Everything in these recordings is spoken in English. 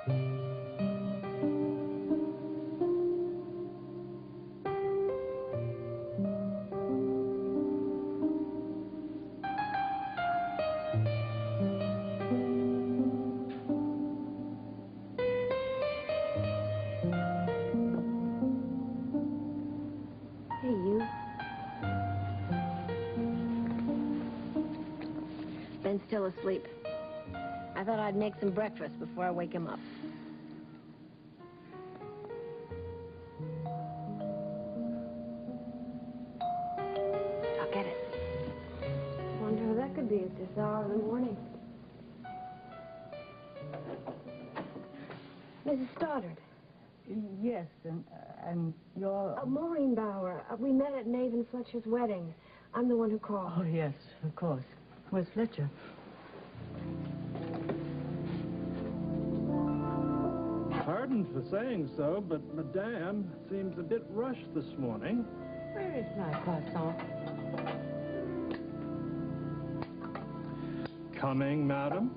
Hey, you. Ben's still asleep. I thought I'd make some breakfast before I wake him up. I'll get it. Wonder who that could be at this hour of the morning. Mrs. Stoddard. Yes, and you're... Maureen Bauer. We met at Maeve and Fletcher's wedding. I'm the one who called. Oh, yes, of course. Where's Fletcher? Pardon for saying so, but Madame seems a bit rushed this morning. Where is my croissant? Coming, Madam?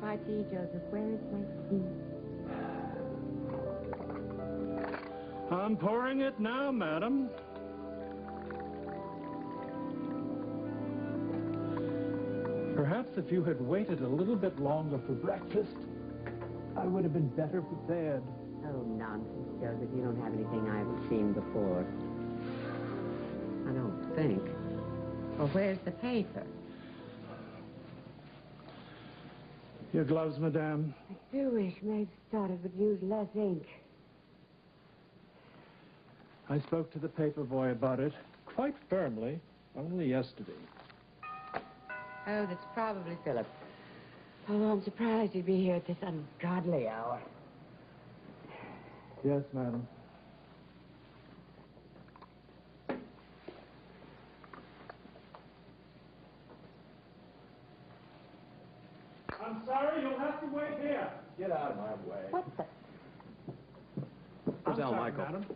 My tea, Joseph. Where is my tea? I'm pouring it now, Madam. Perhaps if you had waited a little bit longer for breakfast, I would have been better prepared. Oh, nonsense, Joseph. You don't have anything I haven't seen before. I don't think. Well, where's the paper? Your gloves, Madame. I do wish Maeve Stoddard would use less ink. I spoke to the paper boy about it quite firmly only yesterday. Oh, that's probably Philip. Oh, I'm surprised he'd be here at this ungodly hour. Yes, Madam. I'm sorry, you'll have to wait here. Get out of my way. What the? Where's Al Michael? Madam?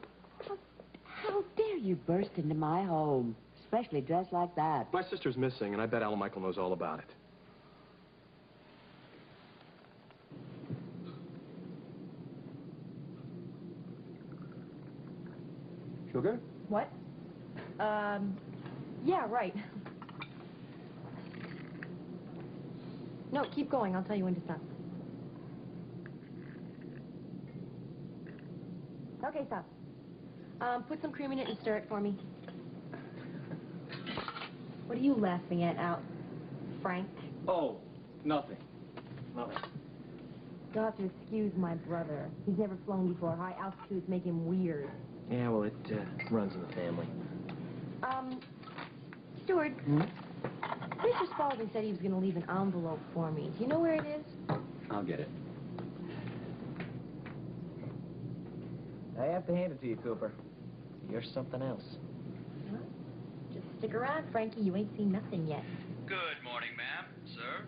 How dare you burst into my home, especially dressed like that? My sister's missing, and I bet Al Michael knows all about it. Sugar? What? Yeah, right. No, keep going. I'll tell you when to stop. Okay, stop. Put some cream in it and stir it for me. What are you laughing at, Frank? Oh, nothing. Nothing. You'll have to excuse my brother. He's never flown before. High altitudes make him weird. Yeah, well, it runs in the family. Stewart, Mr. Spaulding said he was going to leave an envelope for me. Do you know where it is? I'll get it. I have to hand it to you, Cooper. You're something else. Huh? Just stick around, Frankie. You ain't seen nothing yet. Good morning, ma'am, sir.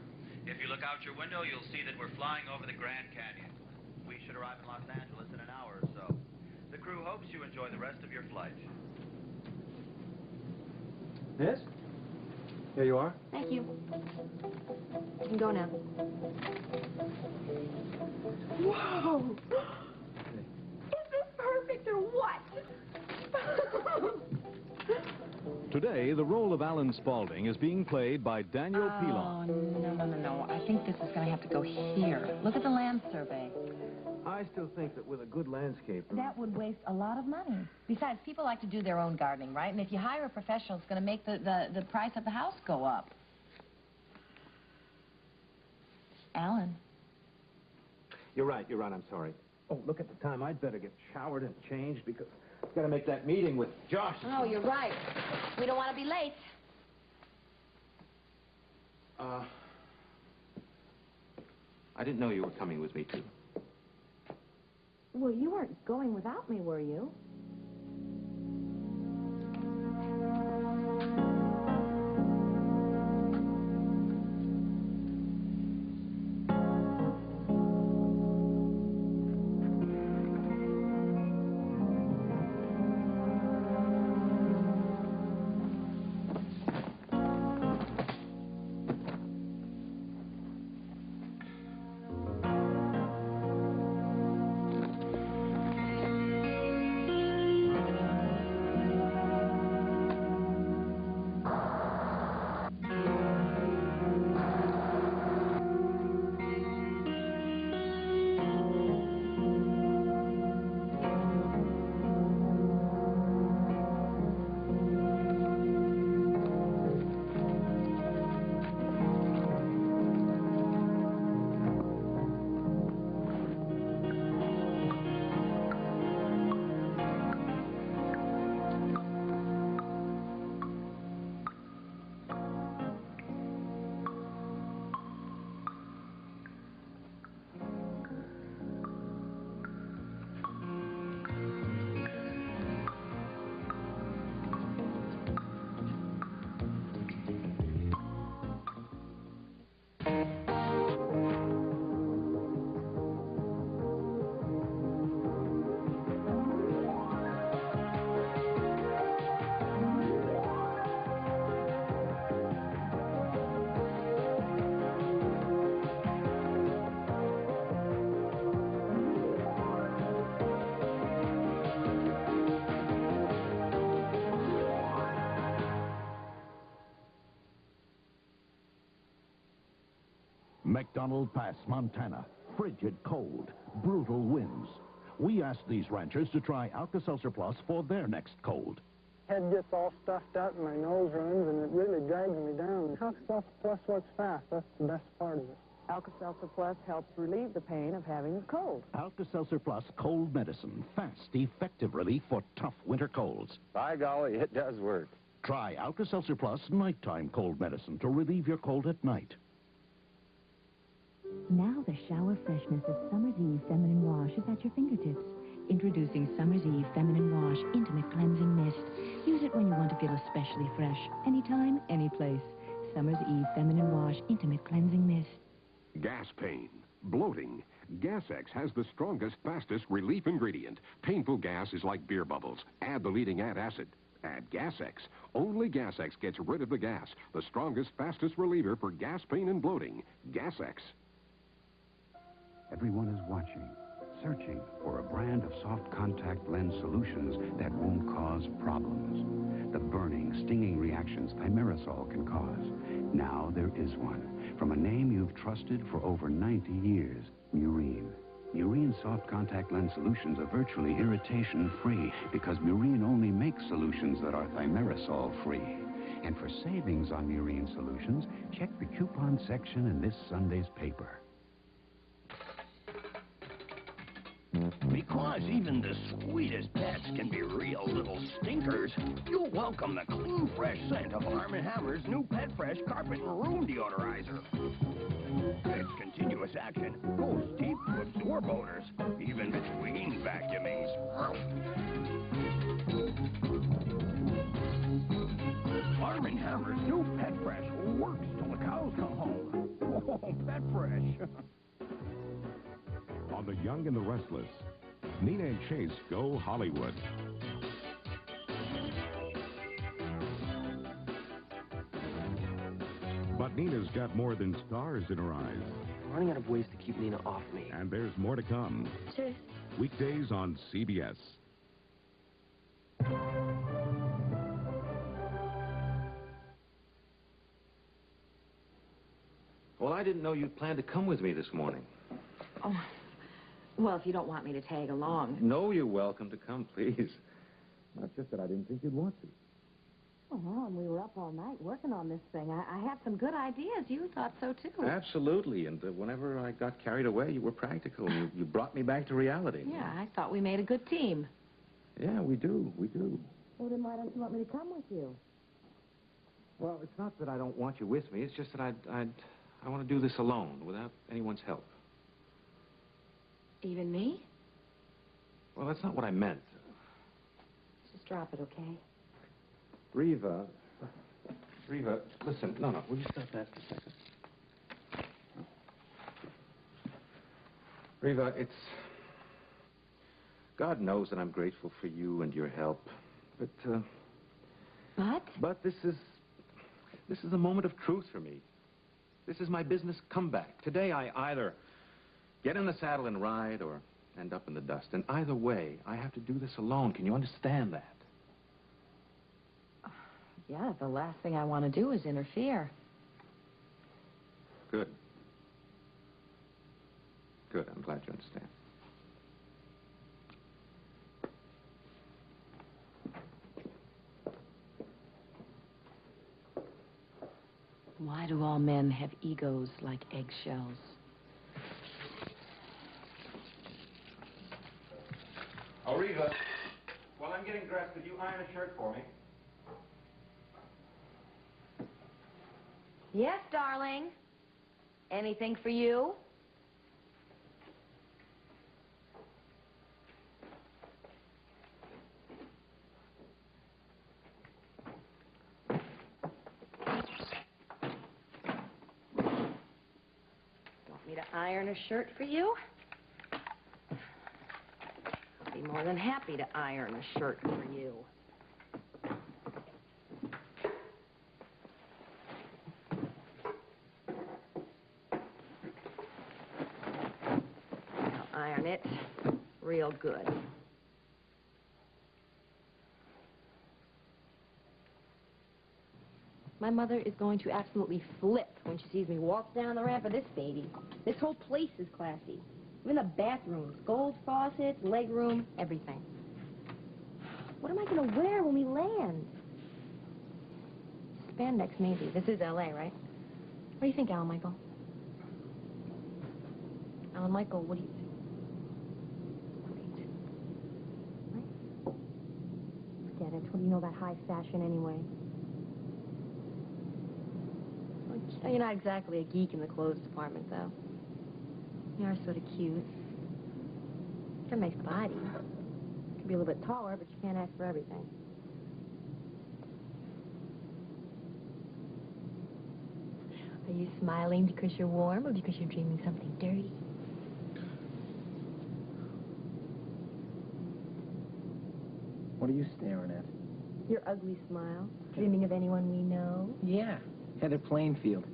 If you look out your window, you'll see that we're flying over the Grand Canyon. We should arrive in Los Angeles in an hour or so. The crew hopes you enjoy the rest of your flight. Yes? Here you are. Thank you. You can go now. Whoa! Is this perfect or what? Today, the role of Alan Spaulding is being played by Daniel Pilon. Oh, no. I think this is going to have to go here. Look at the land survey. I still think that with a good landscaper... That would waste a lot of money. Besides, people like to do their own gardening, right? And if you hire a professional, it's going to make the price of the house go up. Alan. You're right, I'm sorry. Oh, look at the time. I'd better get showered and changed because I've got to make that meeting with Josh. Oh, you're right. We don't want to be late. I didn't know you were coming with me, too. Well, you weren't going without me, were you? McDonald Pass, Montana. Frigid cold, brutal winds. We asked these ranchers to try Alka-Seltzer Plus for their next cold. Head gets all stuffed up and my nose runs and it really drags me down. Alka-Seltzer Plus works fast. That's the best part of it. Alka-Seltzer Plus helps relieve the pain of having a cold. Alka-Seltzer Plus cold medicine. Fast, effective relief for tough winter colds. By golly, it does work. Try Alka-Seltzer Plus nighttime cold medicine to relieve your cold at night. Now the shower freshness of Summer's Eve Feminine Wash is at your fingertips. Introducing Summer's Eve Feminine Wash Intimate Cleansing Mist. Use it when you want to feel especially fresh. Anytime, any place. Summer's Eve Feminine Wash Intimate Cleansing Mist. Gas pain, bloating. Gas-X has the strongest, fastest relief ingredient. Painful gas is like beer bubbles. Add the leading antacid. Add Gas-X. Only Gas-X gets rid of the gas. The strongest, fastest reliever for gas pain and bloating. Gas-X. Everyone is watching, searching for a brand of soft contact lens solutions that won't cause problems. The burning, stinging reactions thimerosal can cause. Now there is one. From a name you've trusted for over 90 years, Murine. Murine soft contact lens solutions are virtually irritation-free because Murine only makes solutions that are thimerosal-free. And for savings on Murine solutions, check the coupon section in this Sunday's paper. Because even the sweetest pets can be real little stinkers, you'll welcome the clean, fresh scent of Arm & Hammer's new Pet Fresh Carpet and Room Deodorizer. Its continuous action goes deep to absorb odors, even between vacuumings. Arm & Hammer's new Pet Fresh works till the cows come home. Oh, Pet Fresh. On The Young and the Restless, Nina and Chase go Hollywood. But Nina's got more than stars in her eyes. I'm running out of ways to keep Nina off me. And there's more to come. Chase. Weekdays on CBS. Well, I didn't know you'd planned to come with me this morning. Oh, well, if you don't want me to tag along. No, you're welcome to come, please. Not just that I didn't think you'd want to. Oh, and we were up all night working on this thing. I had some good ideas. You thought so, too. Absolutely, and whenever I got carried away, you were practical. You brought me back to reality. Yeah, I thought we made a good team. Yeah, we do. Well, then why don't you want me to come with you? Well, it's not that I don't want you with me. It's just that I want to do this alone, without anyone's help. Even me? Well, that's not what I meant. Just drop it, okay? Reva, listen. No, will you stop that for a second? Reva, it's... God knows that I'm grateful for you and your help, but... But this is a moment of truth for me. This is my business comeback. Today, I either get in the saddle and ride or end up in the dust. And either way, I have to do this alone. Can you understand that? Yeah, the last thing I want to do is interfere. Good. Good. I'm glad you understand. Why do all men have egos like eggshells? Oh, Reva, while I'm getting dressed, could you iron a shirt for me? Yes, darling. Anything for you? Want me to iron a shirt for you? I'll be more than happy to iron a shirt for you. Iron it real good. My mother is going to absolutely flip when she sees me walk down the ramp of this baby. This whole place is classy. Even the bathrooms, gold faucets, leg room, everything. What am I going to wear when we land? Spandex, maybe. This is L.A., right? What do you think, Alan Michael? Alan Michael, what do you think? Forget it. What do you know about high fashion anyway? Well, you're not exactly a geek in the clothes department, though. You are sort of cute. Got a nice body. Could be a little bit taller, but you can't ask for everything. Are you smiling because you're warm or because you're dreaming something dirty? What are you staring at? Your ugly smile. Dreaming of anyone we know? Yeah, Heather Plainfield.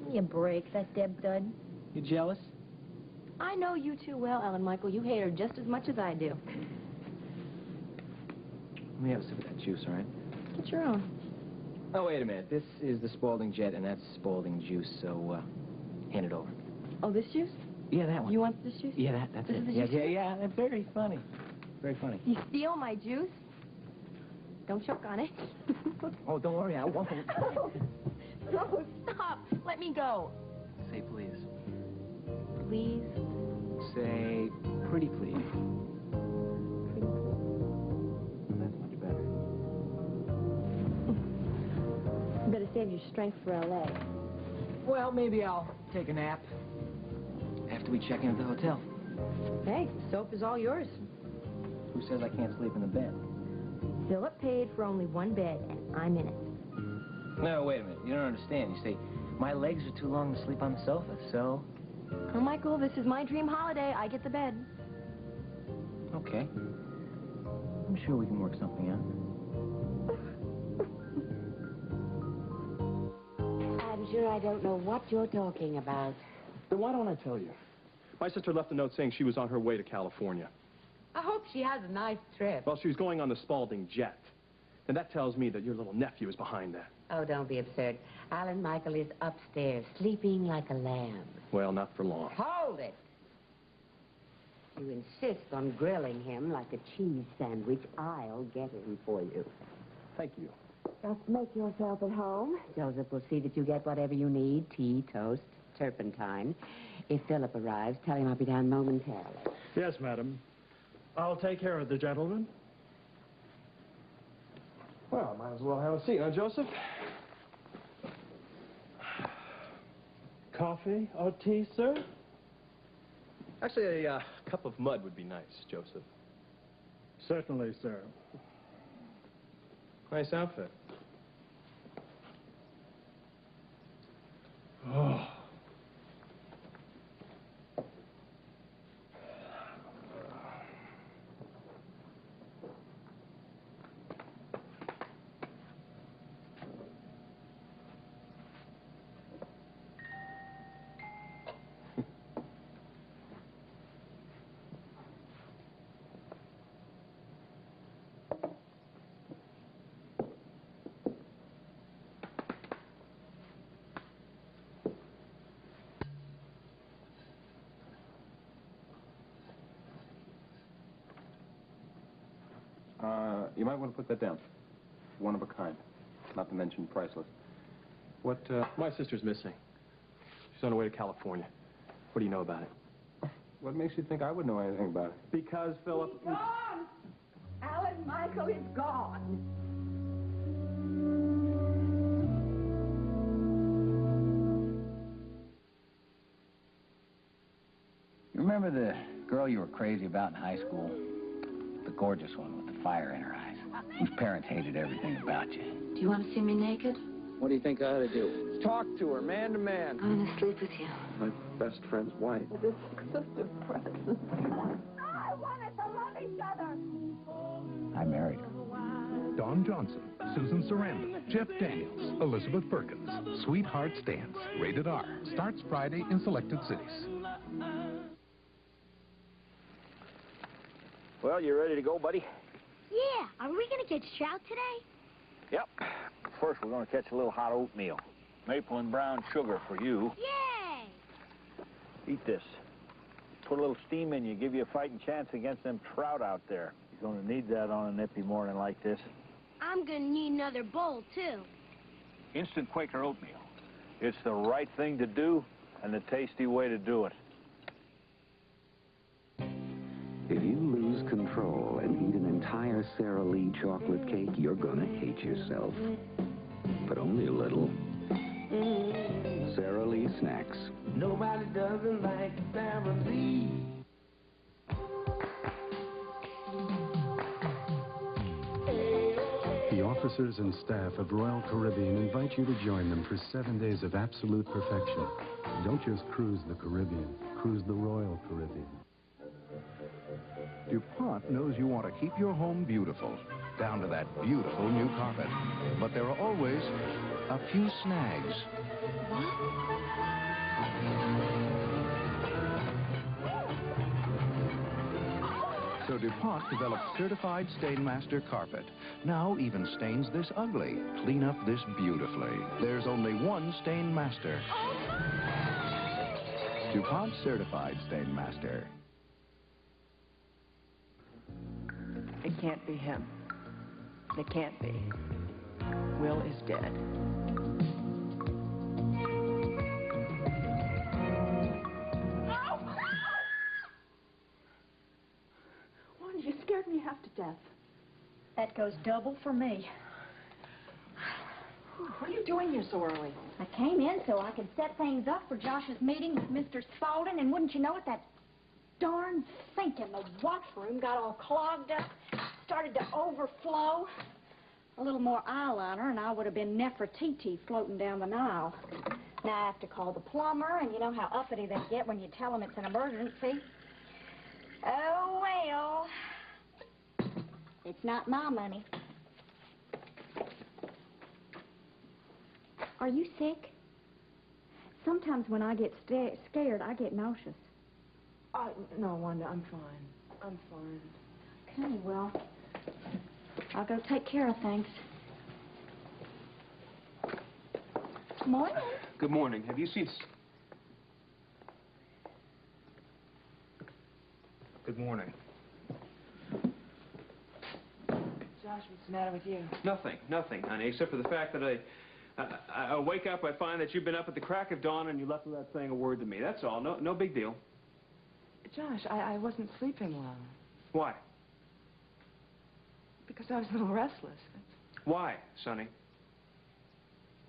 Give me a break, that Deb dud. You jealous? I know you too well, Alan Michael. You hate her just as much as I do. Let me have a sip of that juice, all right? Get your own. Oh, wait a minute. This is the Spalding Jet, and that's Spalding juice, so, hand it over. Oh, this juice? Yeah, that one. You want this juice? Yeah, that's This it. is the Yeah, juice? yeah, that's very funny. Very funny. You steal my juice? Don't choke on it. Oh, don't worry, I won't. No, stop. Let me go. Say please. Please? Say pretty please. That's much better. You better save your strength for L.A. Well, maybe I'll take a nap after we check in at the hotel. Hey, the soap is all yours. Who says I can't sleep in the bed? Philip paid for only one bed, and I'm in it. No, wait a minute. You don't understand. You see, my legs are too long to sleep on the sofa, so... Oh, Michael, this is my dream holiday. I get the bed. Okay. I'm sure we can work something out. I'm sure I don't know what you're talking about. Then why don't I tell you? My sister left a note saying she was on her way to California. I hope she has a nice trip. Well, she was going on the Spalding Jet. And that tells me that your little nephew is behind that. Oh, don't be absurd. Alan Michael is upstairs, sleeping like a lamb. Well, not for long. Hold it! You insist on grilling him like a cheese sandwich. I'll get him for you. Thank you. Just make yourself at home. Joseph will see that you get whatever you need. Tea, toast, turpentine. If Philip arrives, tell him I'll be down momentarily. Yes, madam. I'll take care of the gentleman. Well, might as well have a seat, huh, Joseph? Coffee or tea, sir? Actually, a cup of mud would be nice, Joseph. Certainly, sir. Nice outfit. Oh. You might want to put that down. One of a kind. Not to mention priceless. What, my sister's missing. She's on her way to California. What do you know about it? What makes you think I would know anything about it? Because, Philip... He's gone! Alan Michael is gone. You remember the girl you were crazy about in high school? The gorgeous one with the fire in her eyes, whose parents hated everything about you. Do you want to see me naked? What do you think I ought to do? Talk to her, man to man. I'm going to sleep with you. My best friend's wife. This is so depressing. I want us to love each other. I married her. Don Johnson, Susan Sarandon, Jeff Daniels, Elizabeth Perkins. Sweethearts Dance. Rated R. Starts Friday in selected cities. Well, you ready to go, buddy? Yeah, are we gonna get trout today? Yep. First, we're going to catch a little hot oatmeal. Maple and brown sugar for you. Yay! Eat this. Put a little steam in you, give you a fighting chance against them trout out there. You're going to need that on an nippy morning like this. I'm gonna need another bowl, too. Instant Quaker oatmeal. It's the right thing to do and the tasty way to do it. If you lose control and eat an entire Sara Lee chocolate cake, you're gonna hate yourself. But only a little. Sara Lee Snacks. Nobody doesn't like Sara Lee. The officers and staff of Royal Caribbean invite you to join them for 7 days of absolute perfection. Don't just cruise the Caribbean, cruise the Royal Caribbean. DuPont knows you want to keep your home beautiful, down to that beautiful new carpet. But there are always a few snags. So DuPont developed Certified Stainmaster Carpet. Now even stains this ugly clean up this beautifully. There's only one Stainmaster. DuPont Certified Stainmaster. It can't be him. It can't be. Will is dead. Wanda, you scared me half to death. That goes double for me. What are you doing here so early? I came in so I could set things up for Josh's meeting with Mr. Spaulding, and wouldn't you know it, that darn sink in the washroom got all clogged up, started to overflow. A little more eyeliner, and I would have been Nefertiti floating down the Nile. Now I have to call the plumber, and you know how uppity they get when you tell them it's an emergency. Oh, well. It's not my money. Are you sick? Sometimes when I get scared, I get nauseous. No, Wanda, I'm fine. I'm fine. Okay, well, I'll go take care of things. Morning. Good morning. Have you seen... Good morning. Josh, what's the matter with you? Nothing, honey, except for the fact that I wake up, I find that you've been up at the crack of dawn and you left without saying a word to me. That's all. No big deal. Josh, I wasn't sleeping well. Why? Because I was a little restless. Why, Sonny?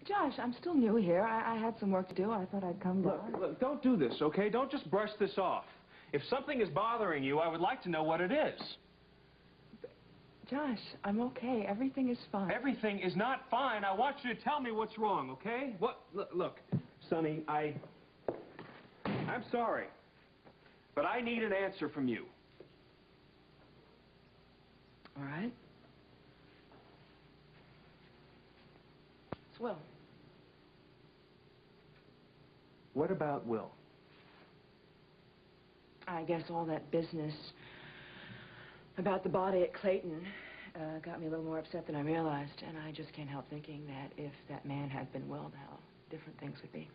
Josh, I'm still new here. I had some work to do. I thought I'd come down. Look, don't do this, okay? Don't just brush this off. If something is bothering you, I would like to know what it is. Josh, I'm okay. Everything is fine. Everything is not fine. I want you to tell me what's wrong, okay? What? Look, Sonny, I'm sorry, but I need an answer from you. All right. It's Will. What about Will? I guess all that business about the body at Clayton got me a little more upset than I realized, and I just can't help thinking that if that man had been Will, how different things would be.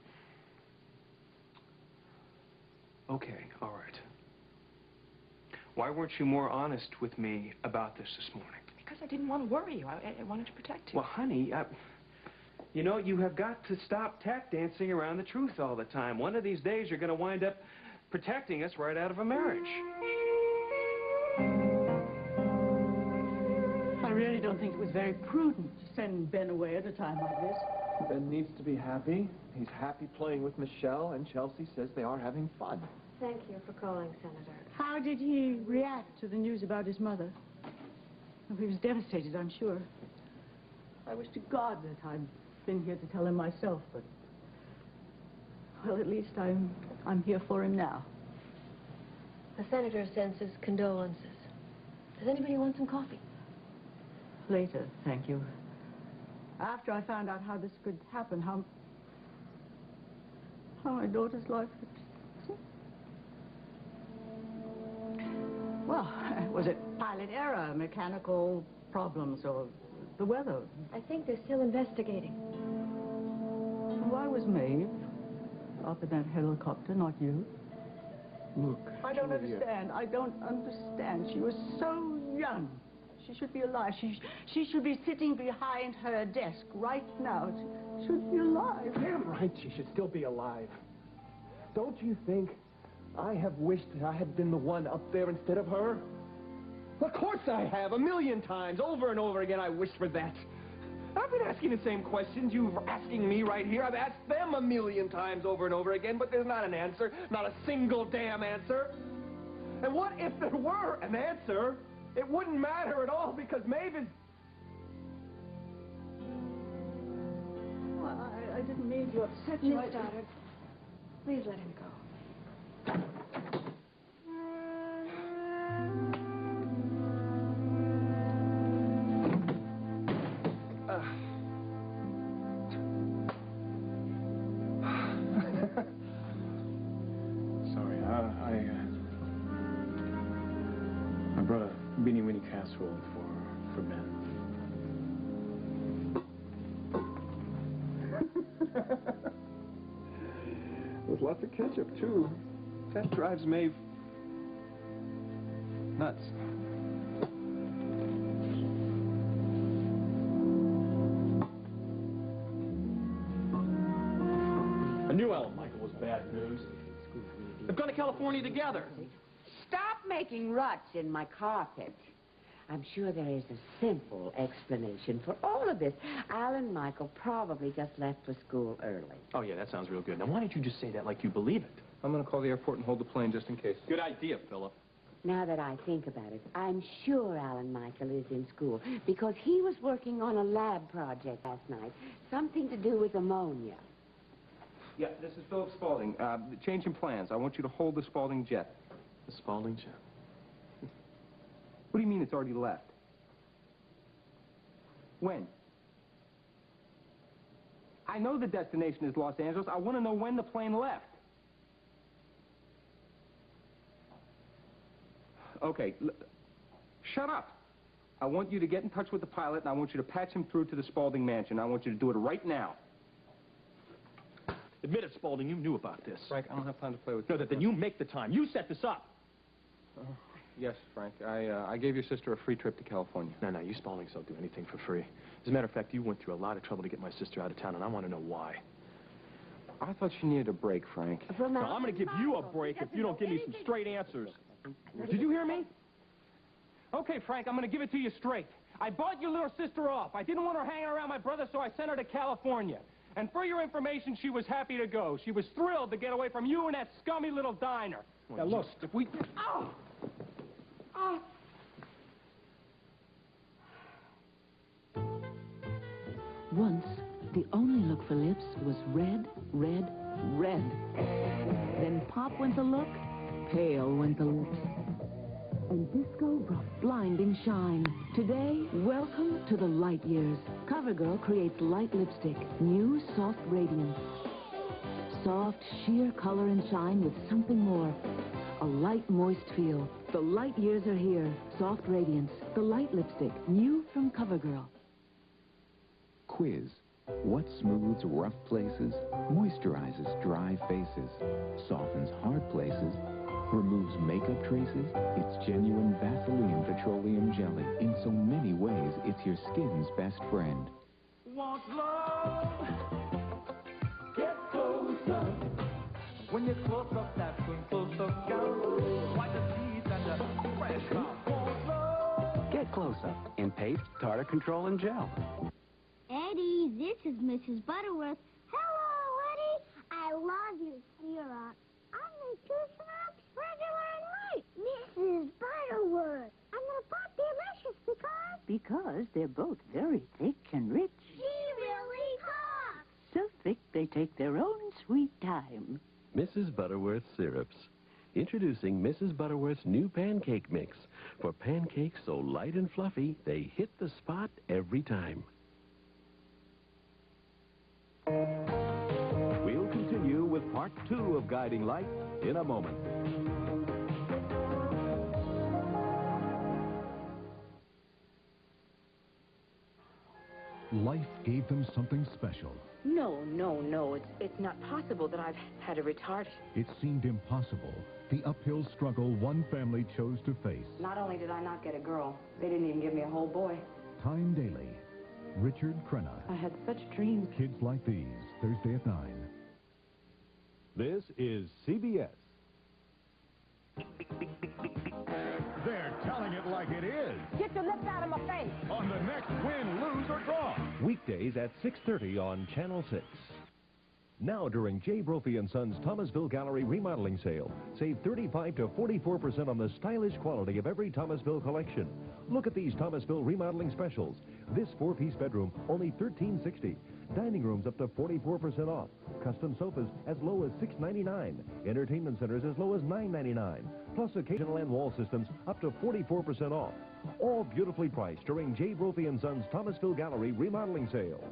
Okay, all right. Why weren't you more honest with me about this morning? Because I didn't want to worry you. I wanted to protect you. Well, honey, you know, you have got to stop tap dancing around the truth all the time. One of these days, you're going to wind up protecting us right out of a marriage. I really don't think it was very prudent to send Ben away at a time like this. Ben needs to be happy. He's happy playing with Michelle, and Chelsea says they are having fun. Thank you for calling, Senator. How did he react to the news about his mother? Well, he was devastated, I'm sure. I wish to God that I'd been here to tell him myself, but... well, at least I'm here for him now. The senator sends his condolences. Does anybody want some coffee? Later, thank you. After I found out how this could happen, how my daughter's life would... well, was it pilot error, mechanical problems, or The weather. I think they're still investigating. Why was Maeve up in that helicopter, not you? Look, I don't Julia. understand. I don't understand. She was so young. She should be alive. She should be sitting behind her desk right now. She should be alive. Damn right she should still be alive. Don't you think I have wished that I had been the one up there instead of her? Of course I have. 1,000,000 times. Over and over again I wished for that. I've been asking the same questions you're asking me right here. I've asked them 1,000,000 times over and over again, but there's not an answer. Not a single damn answer. And what if there were an answer? It wouldn't matter at all because Maeve is... Well, I didn't mean to upset Miss you. Stoddard, please let him go. Sorry, I brought a beanie weenie casserole for Ben. There's lots of ketchup, too. That drives Maeve nuts. I knew Alan Michael was bad news. They've gone to California together. Stop making ruts in my carpet. I'm sure there is a simple explanation for all of this. Alan Michael probably just left for school early. Oh, yeah, that sounds real good. Now, why don't you just say that like you believe it? I'm going to call the airport and hold the plane just in case. Good idea, Philip. Now that I think about it, I'm sure Alan Michael is in school because he was working on a lab project last night. Something to do with ammonia. Yeah, this is Philip Spaulding. Change in plans. I want you to hold the Spaulding jet. The Spaulding jet? What do you mean it's already left? When? I know the destination is Los Angeles. I want to know when the plane left. Okay, shut up. I want you to get in touch with the pilot, and I want you to patch him through to the Spaulding mansion. I want you to do it right now. Admit it, Spaulding, you knew about this. Frank, I don't have time to play with you. No, then you make the time. You set this up. Yes, Frank. I gave your sister a free trip to California. No, you Spauldings don't do anything for free. As a matter of fact, you went through a lot of trouble to get my sister out of town, and I want to know why. I thought she needed a break, Frank. No, I'm going to give you a break if you don't give me some straight answers. Did you hear me? Okay, Frank, I'm going to give it to you straight. I bought your little sister off. I didn't want her hanging around my brother, so I sent her to California. And for your information, she was happy to go. She was thrilled to get away from you and that scummy little diner. Now, look, if we... Oh! Oh! Once, the only look for lips was red, red, red. Then pop went the look, pale went the lips. And disco brought blinding shine. Today, welcome to the light years. CoverGirl creates light lipstick, new soft radiance. Soft, sheer color and shine with something more. A light, moist feel. The light years are here. Soft radiance. The light lipstick, new from CoverGirl. Quiz. What smooths rough places, moisturizes dry faces, softens hard places, removes makeup traces? It's genuine Vaseline petroleum jelly. In so many ways, it's your skin's best friend. Want love? Get closer. When you're close up, that's when close up goes. Wipe the teeth and the fresh come. Get close up in paste, tartar control, and gel. Eddie, this is Mrs. Butterworth. Hello, Eddie. I love your syrup. I make 2 syrups, regular and light. Mrs. Butterworth. I'm going to pop delicious Because they're both very thick and rich. she really talks. So thick they take their own sweet time. Mrs. Butterworth syrups. Introducing Mrs. Butterworth's new pancake mix. For pancakes so light and fluffy, they hit the spot every time. We'll continue with part 2 of Guiding Light in a moment. Life gave them something special. No. It's not possible that I've had a retarded. It seemed impossible. The uphill struggle one family chose to face. Not only did I not get a girl, they didn't even give me a whole boy. Time Daily. Richard Crenna. I had such dreams. Kids Like These, Thursday at 9. This is CBS. They're telling it like it is. Get your lips out of my face. On the next Win, Lose, or Draw. Weekdays at 6:30 on Channel 6. Now during J. Brophy & Sons Thomasville Gallery remodeling sale. Save 35 to 44% on the stylish quality of every Thomasville collection. Look at these Thomasville remodeling specials. This 4-piece bedroom, only $13.60. Dining rooms up to 44% off. Custom sofas as low as $6.99. Entertainment centers as low as $9.99. Plus occasional and wall systems up to 44% off. All beautifully priced during J. Brophy & Sons Thomasville Gallery remodeling sale.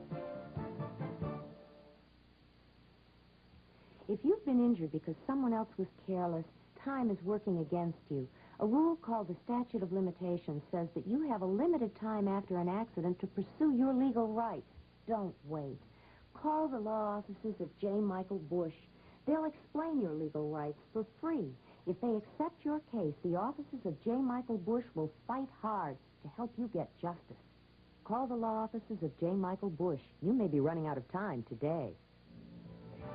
If you've been injured because someone else was careless, time is working against you. A rule called the statute of limitations says that you have a limited time after an accident to pursue your legal rights. Don't wait. Call the law offices of J. Michael Bush. They'll explain your legal rights for free. If they accept your case, the offices of J. Michael Bush will fight hard to help you get justice. Call the law offices of J. Michael Bush. You may be running out of time today.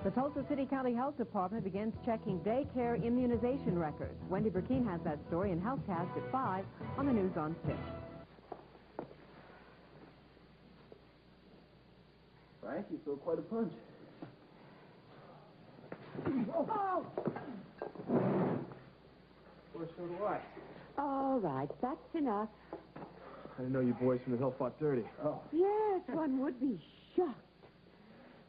The Tulsa City County Health Department begins checking daycare immunization records. Wendy Burkeen has that story in HealthCast at 5 on the News on 6. Frank, you throw quite a punch. Oh! Well, so do I. All right, that's enough. I didn't know you boys from the hill fought dirty. Oh. Yes, one would be shocked.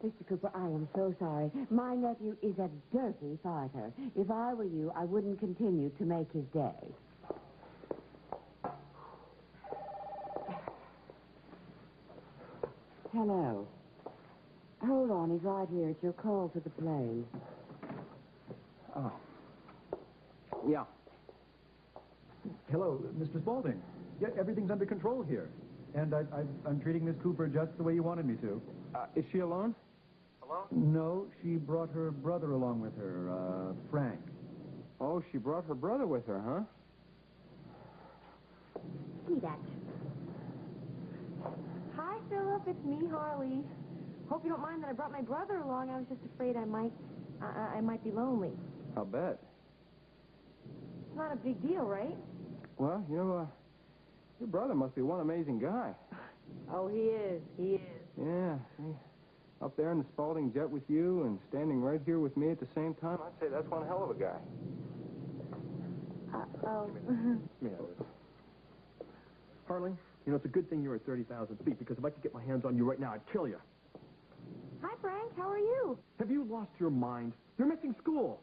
Mr. Cooper, I am so sorry. My nephew is a dirty fighter. If I were you, I wouldn't continue to make his day. Hello. Hold on, he's right here. It's your call to the plane. Oh. Yeah. Hello, Mr. Spaulding. Yeah, everything's under control here. And I'm treating Miss Cooper just the way you wanted me to. Is she alone? Hello? No, she brought her brother along with her, Frank. Oh, she brought her brother with her, huh? See that. Hi, Philip. It's me, Harley. Hope you don't mind that I brought my brother along. I was just afraid I might be lonely. I'll bet. It's not a big deal, right? Well, you know, your brother must be one amazing guy. Oh, he is. He is. Yeah, see, up there in the Spaulding jet with you and standing right here with me at the same time, I'd say that's one hell of a guy. Oh. Yeah, it is. Harley, you know, it's a good thing you're at 30,000 feet, because if I could get my hands on you right now, I'd kill you. Hi, Frank. How are you? Have you lost your mind? You're missing school.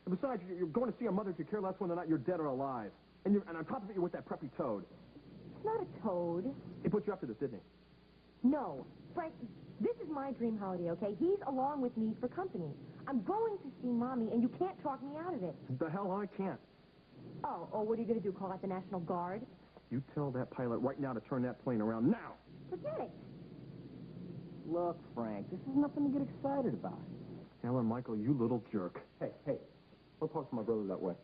And besides, you're going to see a mother if you care less whether or not you're dead or alive. And on top of it, you're with that preppy toad. It's not a toad. He put you up to this, didn't he? No. Frank, this is my dream holiday, okay? He's along with me for company. I'm going to see Mommy, and you can't talk me out of it. The hell I can't. Oh, what are you going to do, call out the National Guard? You tell that pilot right now to turn that plane around now. Forget it. Look, Frank, this is nothing to get excited about. Alan, Michael, you little jerk. Hey, don't talk to my brother that way.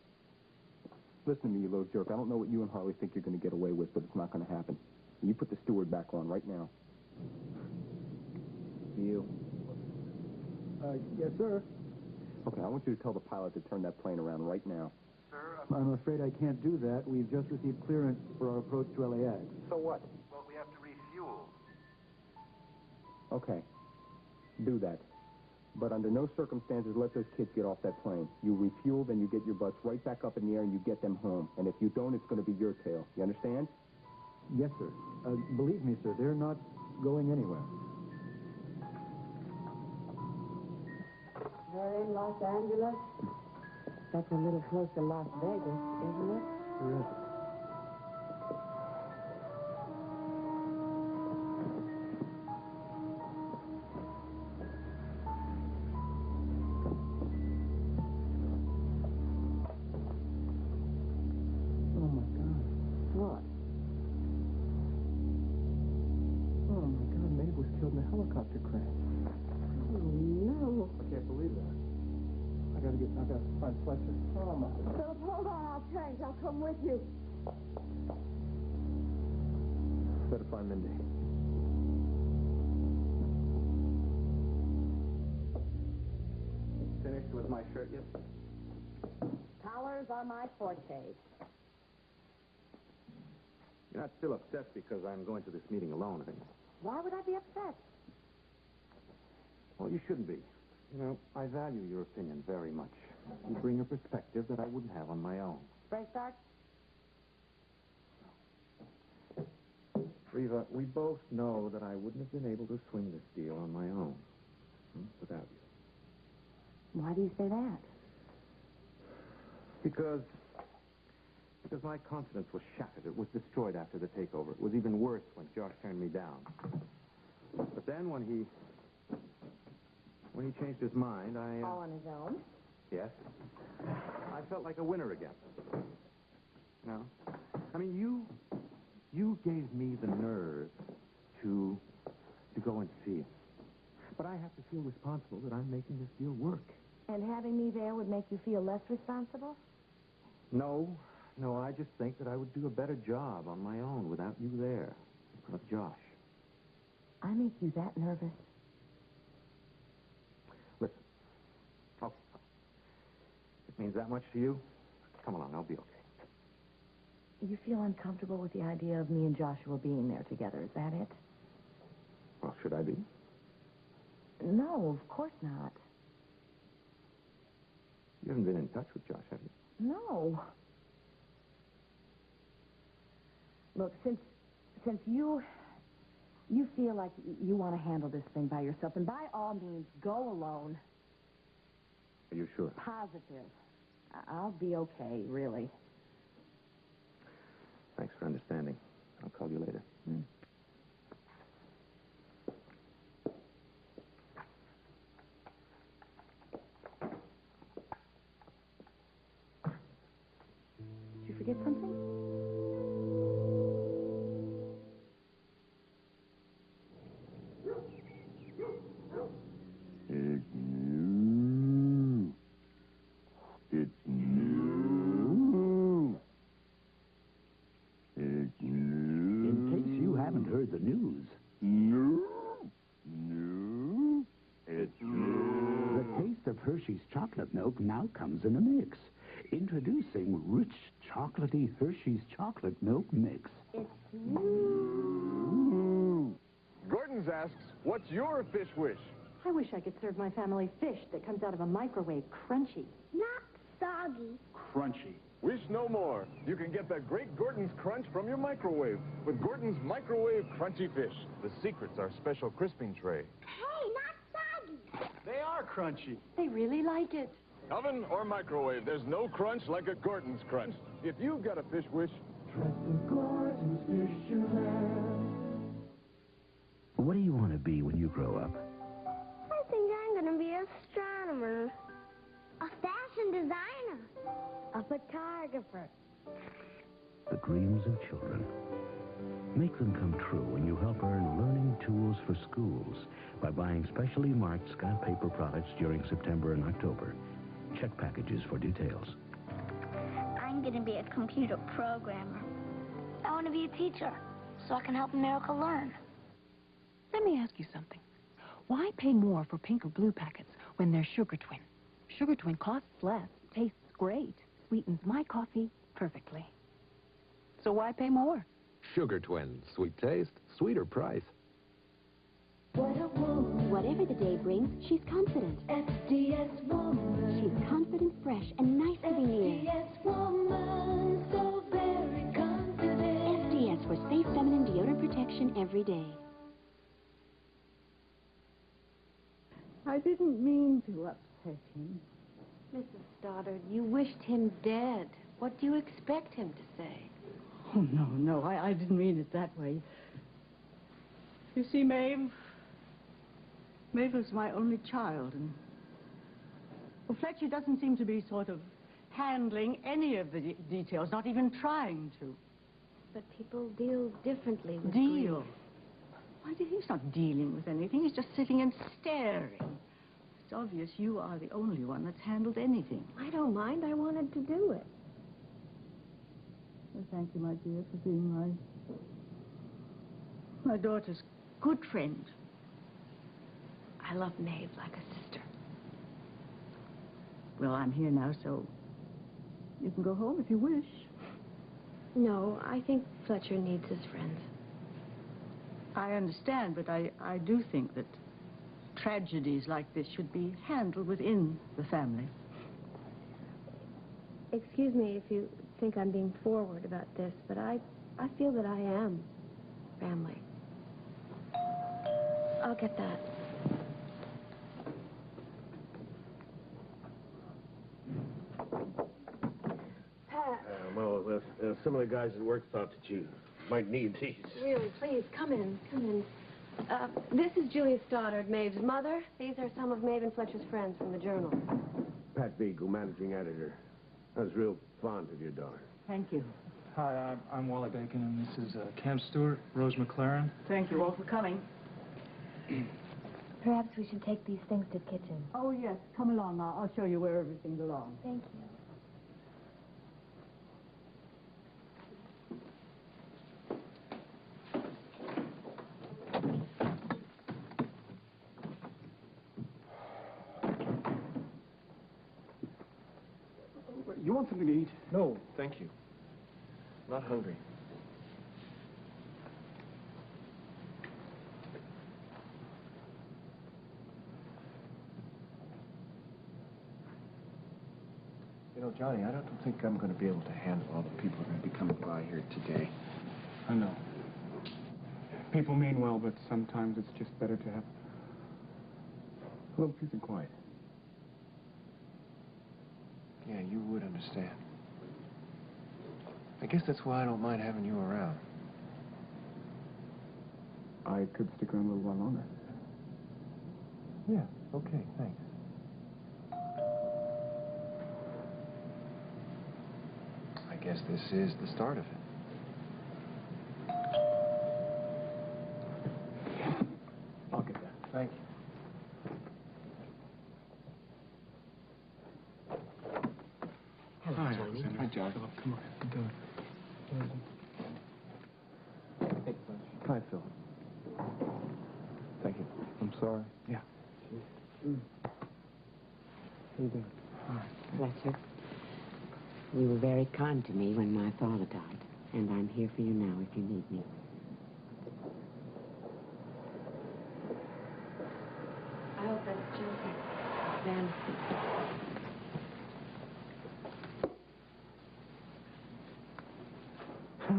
Listen to me, you little jerk. I don't know what you and Harley think you're going to get away with, but it's not going to happen. You put the steward back on right now. You. Yes, sir. Okay, I want you to tell the pilot to turn that plane around right now. Sir, I'm afraid I can't do that. We've just received clearance for our approach to LAX. So what? Well, we have to refuel. Okay, do that. But under no circumstances let those kids get off that plane. You refuel, then you get your butts right back up in the air and you get them home. And if you don't, it's going to be your tail. You understand? Yes, sir. Believe me, sir, they're not going anywhere. They're in Los Angeles? That's a little close to Las Vegas, isn't it? Sure is. I've got to find Fletcher. Oh, my goodness. Philip, hold on. I'll change. I'll come with you. Better find Mindy. Finished with my shirt yet? Collars are my forte. You're not still upset because I'm going to this meeting alone, are you? Why would I be upset? Well, you shouldn't be. You know, I value your opinion very much. You bring a perspective that I wouldn't have on my own. Fresh start? Reva, we both know that I wouldn't have been able to swing this deal on my own. Without you. Why do you say that? Because my confidence was shattered. It was destroyed after the takeover. It was even worse when Josh turned me down. But then when he changed his mind, All on his own? Yes. I felt like a winner again. No? I mean, you gave me the nerve to go and see him. But I have to feel responsible that I'm making this deal work. And having me there would make you feel less responsible? No, I just think that I would do a better job on my own without you there. With Josh. I make you that nervous? Listen. Okay. It means that much to you? Come along, I'll be okay. You feel uncomfortable with the idea of me and Joshua being there together, is that it? Well, should I be? No, of course not. You haven't been in touch with Josh, have you? No. Look, since you feel like you want to handle this thing by yourself, and by all means, go alone. Are you sure? Positive. I'll be okay, really. Thanks for understanding. I'll call you later. Did you forget something? It's new. It's new. It's new. In case you haven't heard the news. New. New. It's new. The taste of Hershey's chocolate milk now comes in a mix. Introducing rich, chocolatey Hershey's chocolate milk mix. It's new. Gordon's asks, what's your fish wish? I wish I could serve my family fish that comes out of a microwave crunchy. Not soggy. Crunchy. Wish no more. You can get that great Gordon's Crunch from your microwave with Gordon's Microwave Crunchy Fish. The secret's our special crisping tray. Hey, not soggy. They are crunchy. They really like it. Oven or microwave, there's no crunch like a Gordon's Crunch. If you've got a fish wish, trust the Gordon's Fisherman. What do you want to be when you grow up? I think I'm going to be an astronomer, a fashion designer, a photographer. The dreams of children. Make them come true when you help earn learning tools for schools by buying specially marked scrap paper products during September and October. Check packages for details. I'm going to be a computer programmer. I want to be a teacher so I can help America learn. Let me ask you something. Why pay more for pink or blue packets when they're Sugar Twin? Sugar Twin costs less, tastes great, sweetens my coffee perfectly. So why pay more? Sugar Twin. Sweet taste, sweeter price. Whatever the day brings, she's confident. FDS woman. She's confident, fresh, and nice to be near. FDS woman, so very confident. FDS for safe feminine deodorant protection every day. I didn't mean to upset him. Mrs. Stoddard, you wished him dead. What do you expect him to say? Oh, no, I didn't mean it that way. You see, Maeve was my only child, and well, Fletcher doesn't seem to be sort of handling any of the details, not even trying to. But people deal differently with Deal? Why, he's not dealing with anything. He's just sitting and staring. it's obvious you are the only one that's handled anything. I don't mind. I wanted to do it. Well, thank you, my dear, for being my daughter's good friend. I love Maeve like a sister. Well, I'm here now, so you can go home if you wish. No, I think Fletcher needs his friends. I understand, but I do think that tragedies like this should be handled within the family. Excuse me if you think I'm being forward about this, but I feel that I am family. I'll get that. Well, some of the guys at work thought that you might need these. Really, please, come in, come in. This is Julia Stoddard, Maeve's mother. These are some of Maeve and Fletcher's friends from the Journal. Pat Beagle, managing editor. I was real fond of your daughter. Thank you. Hi, I'm Wally Bacon, and this is Cam Stewart, Rose McLaren. Thank you all for coming. Perhaps we should take these things to the kitchen. Oh, yes. Come along now. I'll show you where everything belongs. Thank you. You want something to eat? No, thank you. Not hungry. You know, Johnny, I don't think I'm going to be able to handle all the people who are going to be coming by here today. I know. People mean well, but sometimes it's just better to have a little peace and quiet. Yeah, you would understand. I guess that's why I don't mind having you around. I could stick around a little while longer. Yeah, okay, thanks. I guess this is the start of it. I'll get that. Thank you. Hello, Johnny. Hi, John. Come on. Come on. Hi, Phil. Thank you. I'm sorry. Yeah. How you doing? Fletcher, you were very kind to me when my father died, and I'm here for you now if you need me. I hope that's joking. Then,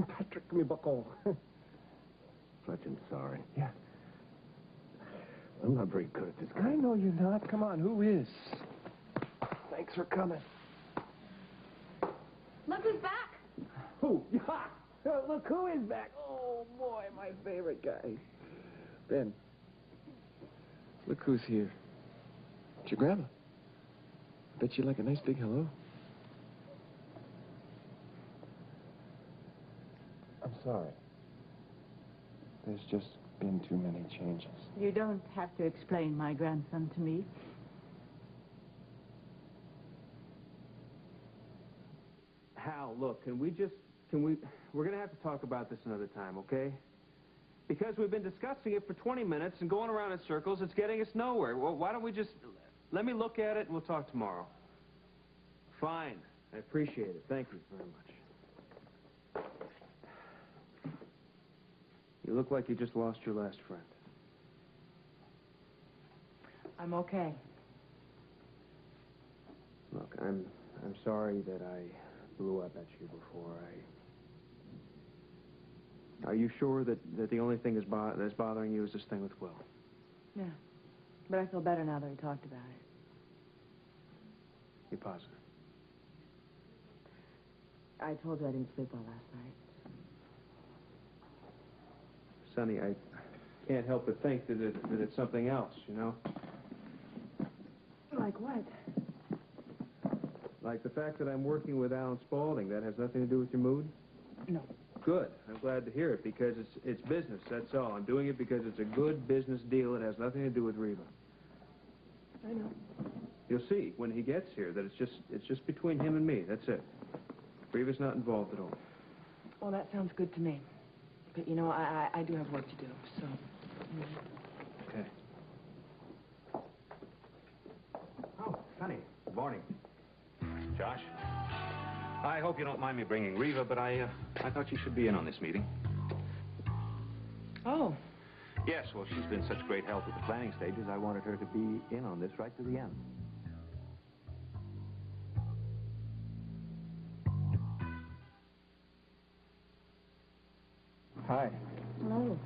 Patrick, give me buckle. Fletch, I'm sorry. Yeah. I'm not very good at this. I know you're not. Come on, who is? Thanks for coming. Look who's back. Who? Yeah. Look who is back. Oh, boy, my favorite guy. Ben, look who's here. It's your grandma. Bet you like a nice big hello. I'm sorry. There's just been too many changes. You don't have to explain my grandson to me. Hal, look, we're going to have to talk about this another time, okay? Because we've been discussing it for 20 minutes and going around in circles. It's getting us nowhere. Well, why don't we just, let me look at it and we'll talk tomorrow. Fine. I appreciate it. Thank you very much. You look like you just lost your last friend. I'm okay. Look, I'm sorry that I blew up at you before. Are you sure that the only thing that's bothering you is this thing with Will? Yeah. But I feel better now that we talked about it. You positive? I told you I didn't sleep well last night. Sonny, I can't help but think that it's something else, you know? Like what? Like the fact that I'm working with Alan Spaulding. That has nothing to do with your mood? No. Good. I'm glad to hear it, because it's business, that's all. I'm doing it because it's a good business deal. It has nothing to do with Reba. I know. You'll see when he gets here that it's just between him and me. That's it. Reva's not involved at all. Well, that sounds good to me. But, you know, I do have work to do, so... Okay. Oh, Sonny, good morning. Josh, I hope you don't mind me bringing Reva, but I thought she should be in on this meeting. Oh. Yes, well, she's been such great help with the planning stages, I wanted her to be in on this right to the end. Hi. Hello.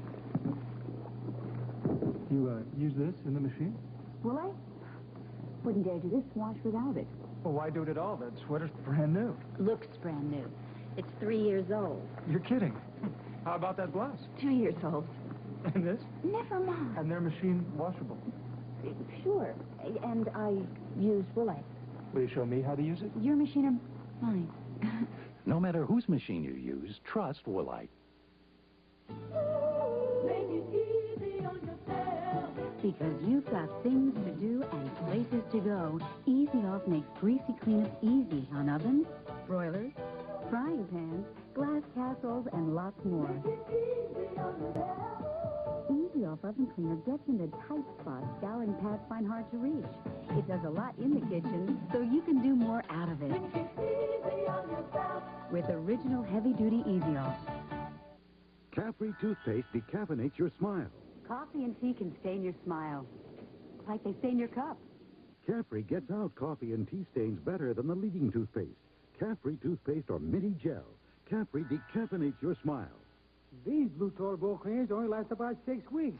You, use this in the machine? Will I? Wouldn't dare do this wash without it. Well, why do it at all? That sweater's brand new. Looks brand new. It's 3 years old. You're kidding. How about that blouse? 2 years old. And this? Never mind. And they're machine washable. Sure. And I use Willie. Will you show me how to use it? Your machine or mine? No matter whose machine you use, trust Woolite. Because you've got things to do and places to go, Easy Off makes greasy cleanup easy on ovens, broilers, frying pans, glass casseroles, and lots more. Easy Off oven cleaner gets into tight spots scouring paths find hard to reach. It does a lot in the kitchen, so you can do more out of it. With original heavy-duty Easy Off. Caffrey toothpaste decaffeinates your smile. Coffee and tea can stain your smile. Like they stain your cup. Caffrey gets out coffee and tea stains better than the leading toothpaste. Caffrey toothpaste or Minty Gel. Caffrey decaffeinates your smile. These Blue Turbo cleaners only last about 6 weeks.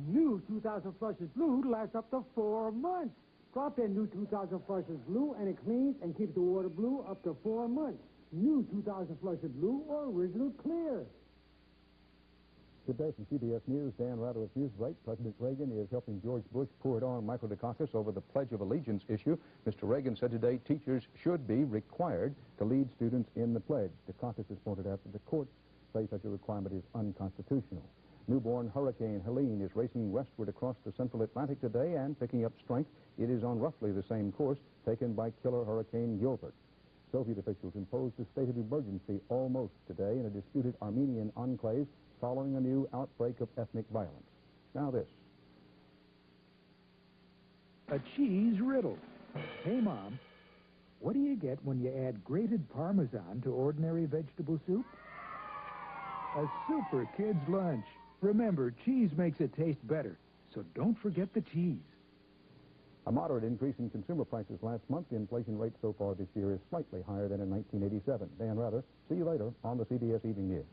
New 2000 Flushes Blue lasts up to 4 months. Drop in new 2000 Flushes Blue and it cleans and keeps the water blue up to 4 months. New 2000 Flushes Blue or Original Clear. Good day from CBS News. Dan Rather with Newsbreak. President Reagan is helping George Bush pour it on Microdecocus over the Pledge of Allegiance issue. Mr. Reagan said today teachers should be required to lead students in the pledge. Dukakis has pointed out that the courts say such a requirement is unconstitutional. Newborn Hurricane Helene is racing westward across the central Atlantic today and picking up strength. It is on roughly the same course taken by killer Hurricane Gilbert. Soviet officials imposed a state of emergency almost today in a disputed Armenian enclave following a new outbreak of ethnic violence. Now this. A cheese riddle. Hey, Mom, what do you get when you add grated Parmesan to ordinary vegetable soup? A super kid's lunch. Remember, cheese makes it taste better, so don't forget the cheese. A moderate increase in consumer prices last month. The inflation rate so far this year is slightly higher than in 1987. Dan Rather, see you later on the CBS Evening News.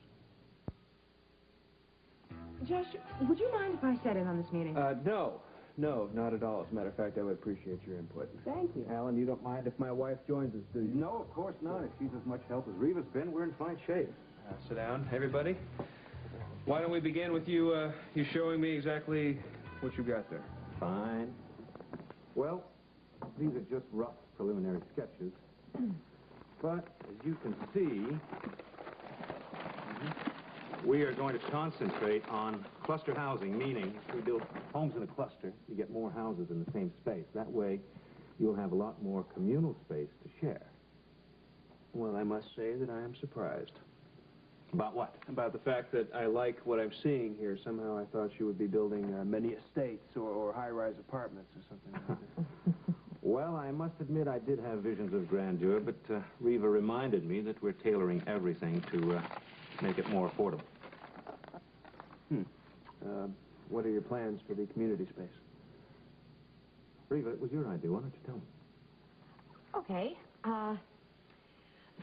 Josh, would you mind if I sat in on this meeting? No, not at all. As a matter of fact, I would appreciate your input. Thank you. Alan, you don't mind if my wife joins us, do you? No, of course not. If she's as much help as Reva's been, we're in fine shape. Sit down, everybody. Why don't we begin with you showing me exactly what you got there? Fine. Well, these are just rough preliminary sketches. But, as you can see, we are going to concentrate on cluster housing, meaning if we build homes in a cluster, you get more houses in the same space. That way, you'll have a lot more communal space to share. Well, I must say that I am surprised. About what? About the fact that I like what I'm seeing here. Somehow I thought you would be building many estates or high-rise apartments or something like that. Well, I must admit I did have visions of grandeur, but Reva reminded me that we're tailoring everything to make it more affordable. What are your plans for the community space? Reva, it was your idea. Why don't you tell me? Okay.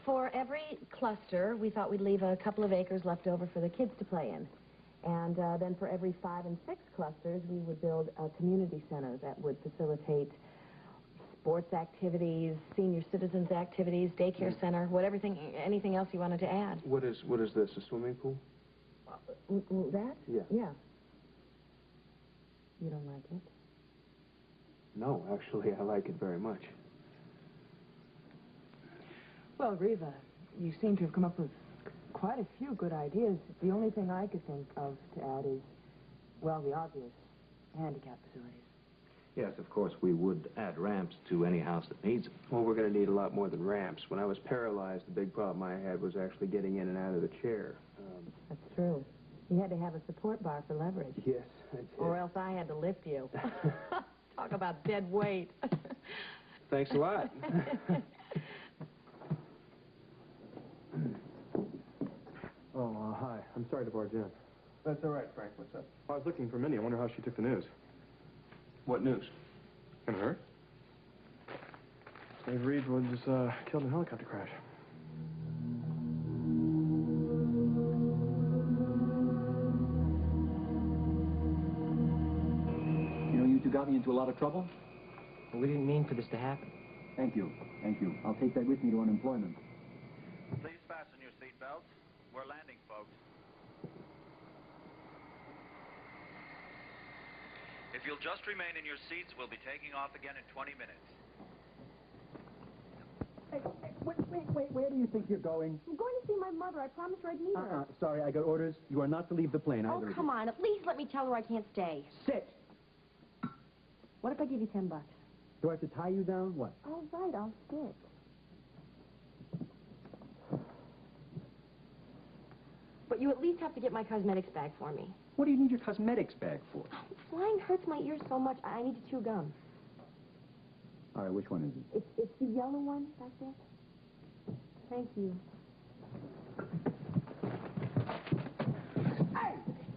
For every cluster, we thought we'd leave a couple of acres left over for the kids to play in. And then for every 5 and 6 clusters, we would build a community center that would facilitate sports activities, senior citizens activities, daycare center, anything else you wanted to add. What is this, a swimming pool? That? Yeah. Yeah. You don't like it? No, actually, I like it very much. Well, Reva, you seem to have come up with quite a few good ideas. The only thing I could think of to add is, well, the obvious, handicap facilities. Yes, of course, we would add ramps to any house that needs them. Well, we're going to need a lot more than ramps. When I was paralyzed, the big problem I had was actually getting in and out of the chair. That's true. You had to have a support bar for leverage. Yes, that's it. Or else I had to lift you. Talk about dead weight. Thanks a lot. Hi. I'm sorry to barge in. That's all right, Frank. What's up? I was looking for Minnie. I wonder how she took the news. What news? And her? Dave Reed was killed in a helicopter crash. You know, you two got me into a lot of trouble. Well, we didn't mean for this to happen. Thank you. Thank you. I'll take that with me to unemployment. Please fasten your seatbelts. We're landing, folks. If you'll just remain in your seats, we'll be taking off again in 20 minutes. Hey, wait. Where do you think you're going? I'm going to see my mother. I promised her I'd meet her. Sorry, I got orders. You are not to leave the plane, Oh, either of come you. on. At least let me tell her I can't stay. Sit. What if I give you $10? Do I have to tie you down? What? All right, I'll sit. But you at least have to get my cosmetics bag for me. What do you need your cosmetics bag for? Flying hurts my ears so much, I need to chew gum. All right, which one is it? It's the yellow one back there. Thank you.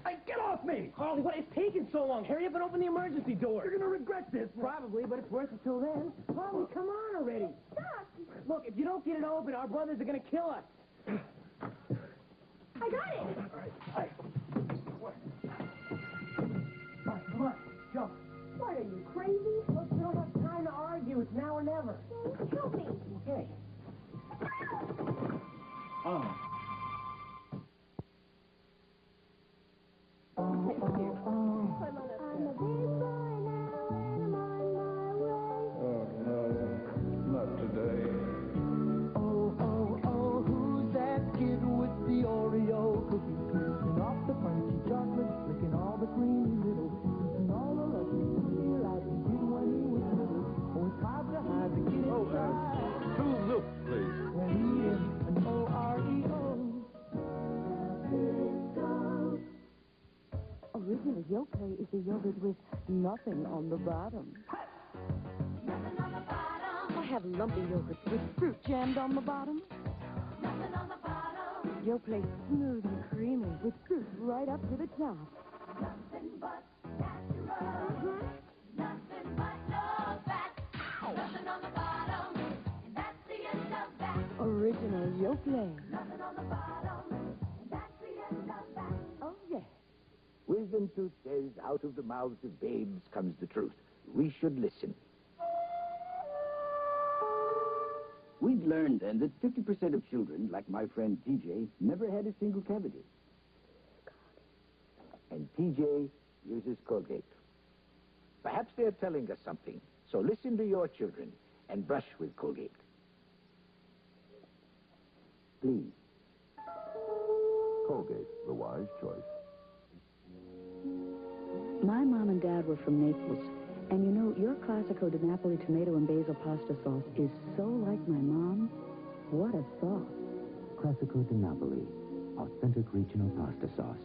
Hey, get off me! Harley, what is taking so long? Hurry up and open the emergency door. You're gonna regret this. Probably, but it's worth it till then. Harley, come on already. Stop! Look, if you don't get it open, our brothers are gonna kill us. I got it! All right. Come on, jump. What, are you crazy? Look, we don't have time to argue. It's now or never. Help me. Okay. Oh. Thank you. I'm a big boy now and I'm on my way. Oh, no. Not today. Oh, who's that kid with the Oreo cookie? Twisting off the crunchy chocolate, licking all the creamy little pieces and all the lovely sweet like he did when he was little. Oh, it's hard to hide the kid inside. Two loop, please. When he is an O-R-E-O. Original Yoplait is a yogurt with nothing on the bottom. I have lumpy yogurt with fruit jammed on the bottom. Yoplait smooth and creamy with fruit right up to the top. Nothing but natural. Nothing but no fat. Nothing on the bottom. And that's the end of that. Original Yoplait. Nothing on the bottom. And that's the end of that. Oh, yes. Wisdom tooth says, out of the mouths of babes comes the truth. We should listen. We've learned then that 50% of children, like my friend TJ, never had a single cavity. And TJ uses Colgate. Perhaps they're telling us something, so listen to your children and brush with Colgate. Please. Colgate, the wise choice. My mom and dad were from Naples. And you know, your Classico di Napoli tomato and basil pasta sauce is so like my mom. What a sauce. Classico di Napoli, authentic regional pasta sauce.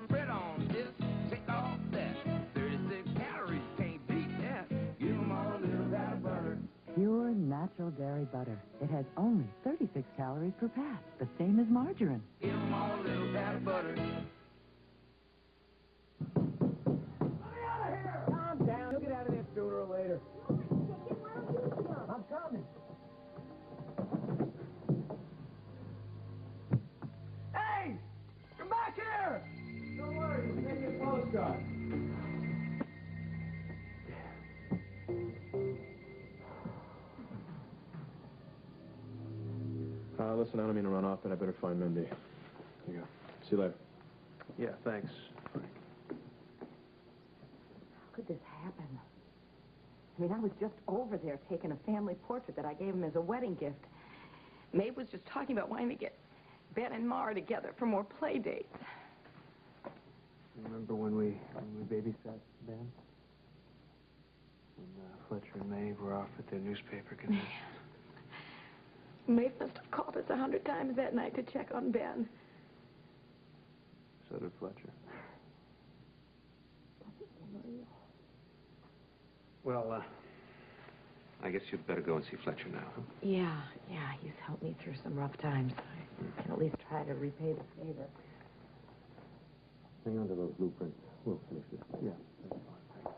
Spread on this, take off that. 36 calories, can't beat that. Give them all a little bit of butter. Pure natural dairy butter. It has only 36 calories per pat, the same as margarine. Give them all a little bit of butter. Calm down. You'll get out of there sooner or later. I'm coming. Hey! Come back here! Don't worry, we'll take your postcard. Listen, I don't mean to run off, but I better find Mindy. Here you go. See you later. Yeah, thanks. How could this happen? I mean, I was just over there taking a family portrait that I gave him as a wedding gift. Maeve was just talking about wanting to get Ben and Mara together for more play dates. Remember when we babysat Ben? Fletcher and Maeve were off at their newspaper convention. Maeve must have called us 100 times that night to check on Ben. So did Fletcher. Well, I guess you'd better go and see Fletcher now, huh? Yeah, he's helped me through some rough times. I can at least try to repay the favor. Hang on to those blueprints. We'll finish this. Yeah, that's fine.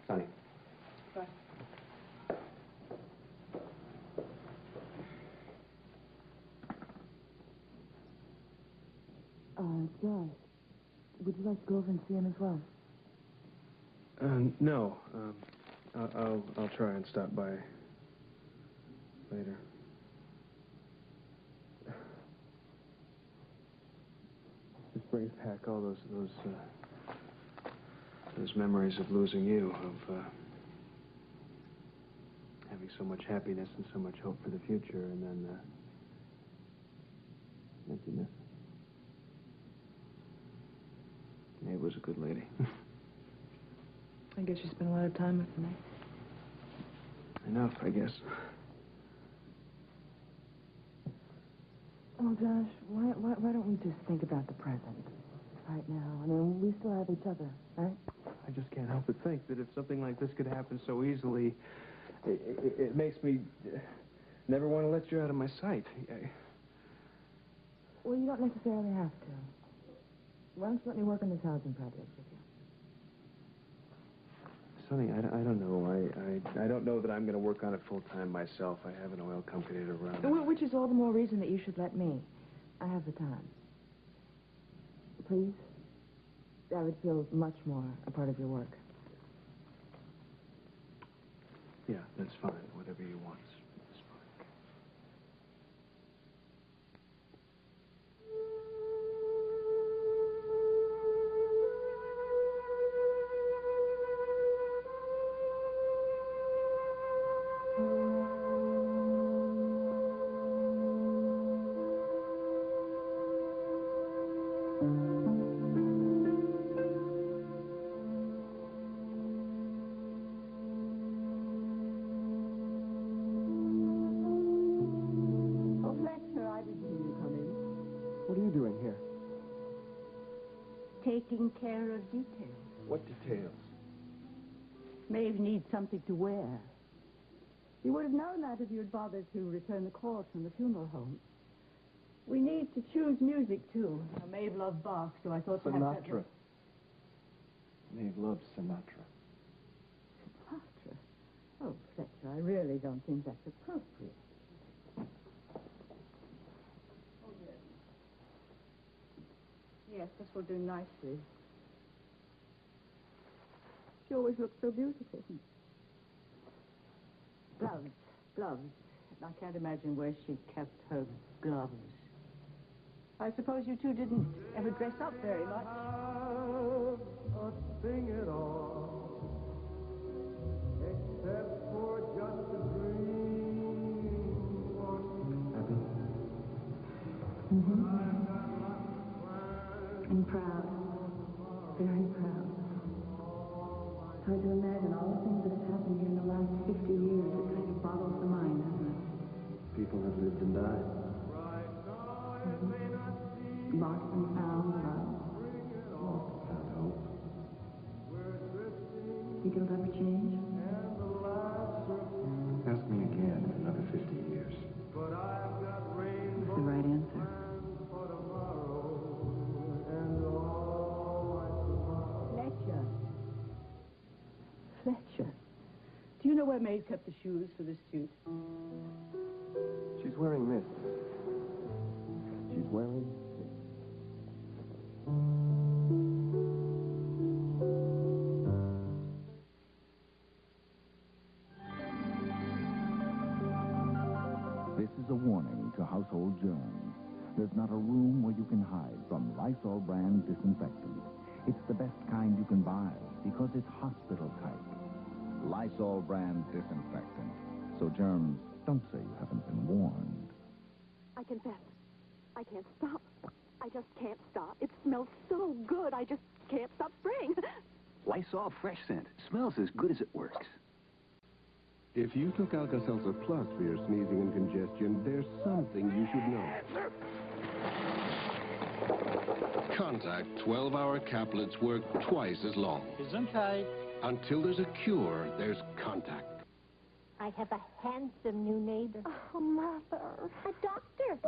Sonny. What? George, would you like to go over and see him as well? No. I'll try and stop by later. Just brings back all those memories of losing you, of having so much happiness and so much hope for the future, and then emptiness. Maeve was a good lady. I guess you spent a lot of time with me. Enough, I guess. Oh, Josh, why don't we just think about the present right now? I mean, we still have each other, right? I just can't help but think that if something like this could happen so easily, it makes me never want to let you out of my sight. Well, you don't necessarily have to. Why don't you let me work on this housing project with you? Sonny, I don't know. I don't know that I'm going to work on it full-time myself. I have an oil company to run. Well, which is all the more reason that you should let me. I have the time. Please? I would feel much more a part of your work. Yeah, that's fine. Whatever you want. It's fine. Oh, Fletcher, I didn't see you come in. What are you doing here? Taking care of details. What details? Maeve needs something to wear. You would have known that if you'd bothered to return the calls from the funeral home. We need to choose music, too. Now, Maeve loved Bach, so I thought perhaps that Sinatra. Maeve loves Sinatra. Sinatra? Oh, Fletcher, I really don't think that's appropriate. Oh, yes. Yes, this will do nicely. She always looks so beautiful. Gloves. I can't imagine where she kept her gloves. I suppose you two didn't ever dress up very much. A thing at all, except for just a dream. Happy? I'm proud. Very proud. It's hard to imagine all the things that have happened here in the last 50 years. It kind of boggles the mind, doesn't it? People have lived and died. Lost and found love. Without hope. Think it'll ever change? Ask me again in another 50 years. That's the right answer. Fletcher. Do you know where Maeve kept the shoes for this suit? She's wearing this. She's wearing this. This is a warning to household germs. There's not a room where you can hide from Lysol brand disinfectant. It's the best kind you can buy because it's hospital type. Lysol brand disinfectant. So germs don't say you haven't been warned. I confess, I can't stop. I just can't stop. It smells so good, I just can't stop spraying. Lysol Fresh Scent. Smells as good as it works. If you took Alka-Seltzer Plus for your sneezing and congestion, there's something you should know. Contact 12-hour caplets work twice as long. Gesundheit. Until there's a cure, there's Contact. I have a handsome new neighbor. Oh, Mother. A doctor.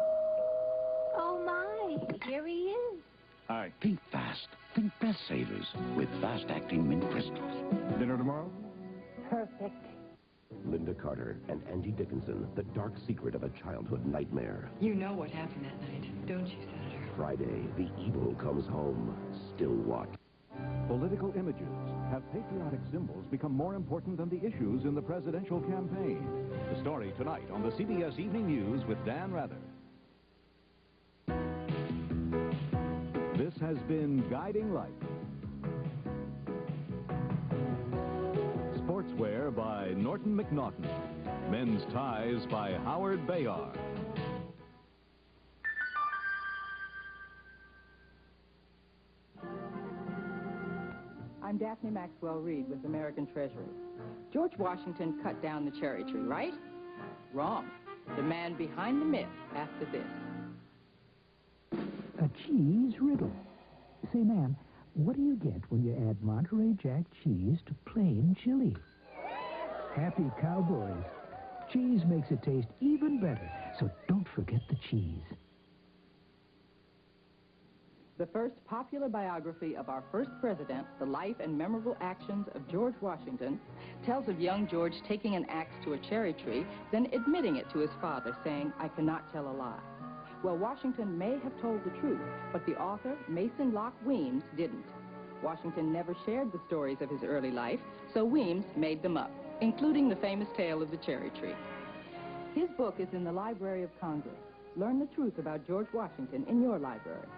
Oh, my. Here he is. Hi. Think fast. Think Best Savers with fast-acting mint crystals. Dinner tomorrow? Perfect. Linda Carter and Angie Dickinson, The Dark Secret of a Childhood Nightmare. You know what happened that night, don't you, Senator? Friday, the evil comes home. Still watch. Political images. Have patriotic symbols become more important than the issues in the presidential campaign? The story tonight on the CBS Evening News with Dan Rather. This has been Guiding Light. Sportswear by Norton McNaughton. Men's Ties by Howard Bayard. I'm Daphne Maxwell Reed with American Treasury. George Washington cut down the cherry tree, right? Wrong. The man behind the myth after this. A cheese riddle. Say, ma'am, what do you get when you add Monterey Jack cheese to plain chili? Happy cowboys. Cheese makes it taste even better, so don't forget the cheese. The first popular biography of our first president, The Life and Memorable Actions of George Washington, tells of young George taking an axe to a cherry tree, then admitting it to his father, saying, "I cannot tell a lie." Well, Washington may have told the truth, but the author, Mason Locke Weems, didn't. Washington never shared the stories of his early life, so Weems made them up, including the famous tale of the cherry tree. His book is in the Library of Congress. Learn the truth about George Washington in your library.